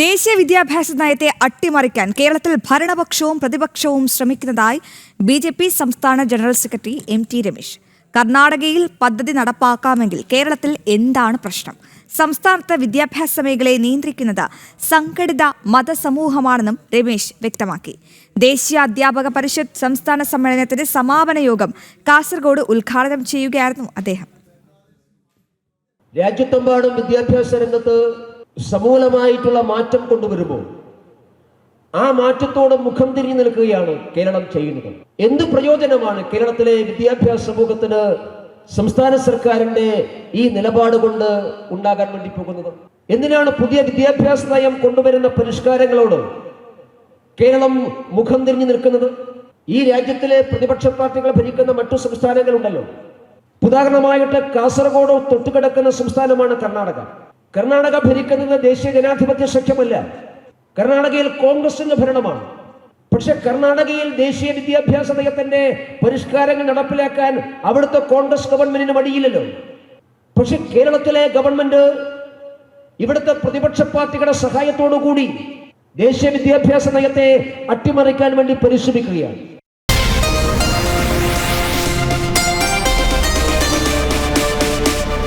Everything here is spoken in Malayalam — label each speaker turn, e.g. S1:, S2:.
S1: ദേശീയ വിദ്യാഭ്യാസ നയത്തെ അട്ടിമറിക്കാൻ കേരളത്തിൽ ഭരണപക്ഷവും പ്രതിപക്ഷവും ശ്രമിക്കുന്നതായി ബി.ജെ.പി. സംസ്ഥാന ജനറൽ സെക്രട്ടറി എം.ടി. രമേശ്. കർണാടകയിൽ പദ്ധതി നടപ്പാക്കാമെങ്കിൽ കേരളത്തിൽ എന്താണ് പ്രശ്നം? സംസ്ഥാനത്ത് വിദ്യാഭ്യാസ മേഖലയെ നിയന്ത്രിക്കുന്നത് സംഘടിത മതസമൂഹമാണെന്നും രമേശ് വ്യക്തമാക്കി. ദേശീയ അധ്യാപക പരിഷത്ത് സംസ്ഥാന സമ്മേളനത്തിന്റെ സമാപന യോഗം കാസർഗോഡ് ഉദ്ഘാടനം ചെയ്യുകയായിരുന്നു അദ്ദേഹം.
S2: രാജ്യത്തെമ്പാടും വിദ്യാഭ്യാസ രംഗത്ത് സമൂലമായിട്ടുള്ള മാറ്റം കൊണ്ടുവരുമ്പോൾ ആ മാറ്റത്തോട് മുഖം തിരിഞ്ഞു നിൽക്കുകയാണ് കേരളം ചെയ്യുന്നത്. എന്ത് പ്രയോജനമാണ് കേരളത്തിലെ വിദ്യാഭ്യാസ സമൂഹത്തിന് സംസ്ഥാന സർക്കാരിന്റെ ഈ നിലപാട് കൊണ്ട് ഉണ്ടാകാൻ വേണ്ടി പോകുന്നത്? എന്തിനാണ് പുതിയ വിദ്യാഭ്യാസ നയം കൊണ്ടുവരുന്ന പരിഷ്കാരങ്ങളോട് കേരളം മുഖം തിരിഞ്ഞു നിൽക്കുന്നത്? ഈ രാജ്യത്തിലെ പ്രതിപക്ഷ പാർട്ടികൾ ഭരിക്കുന്ന മറ്റു സംസ്ഥാനങ്ങളുണ്ടല്ലോ. ഉദാഹരണമായിട്ട് കാസർഗോഡ് തൊട്ടുകിടക്കുന്ന സംസ്ഥാനമാണ് കർണാടക. കർണാടക ഭരിക്കുന്നത് ദേശീയ ജനാധിപത്യ സഖ്യമല്ല. കർണാടകയിൽ കോൺഗ്രസിന്റെ ഭരണമാണ്. പക്ഷെ കർണാടകയിൽ ദേശീയ വിദ്യാഭ്യാസ നയത്തിന്റെ പരിഷ്കാരങ്ങൾ നടപ്പിലാക്കാൻ അവിടുത്തെ കോൺഗ്രസ് ഗവൺമെന്റിന് മടിയില്ലല്ലോ. പക്ഷെ കേരളത്തിലെ ഗവൺമെന്റ് ഇവിടുത്തെ പ്രതിപക്ഷ പാർട്ടികളുടെ സഹായത്തോടു കൂടി ദേശീയ വിദ്യാഭ്യാസ നയത്തെ അട്ടിമറിക്കാൻ വേണ്ടി പരിശ്രമിക്കുകയാണ്.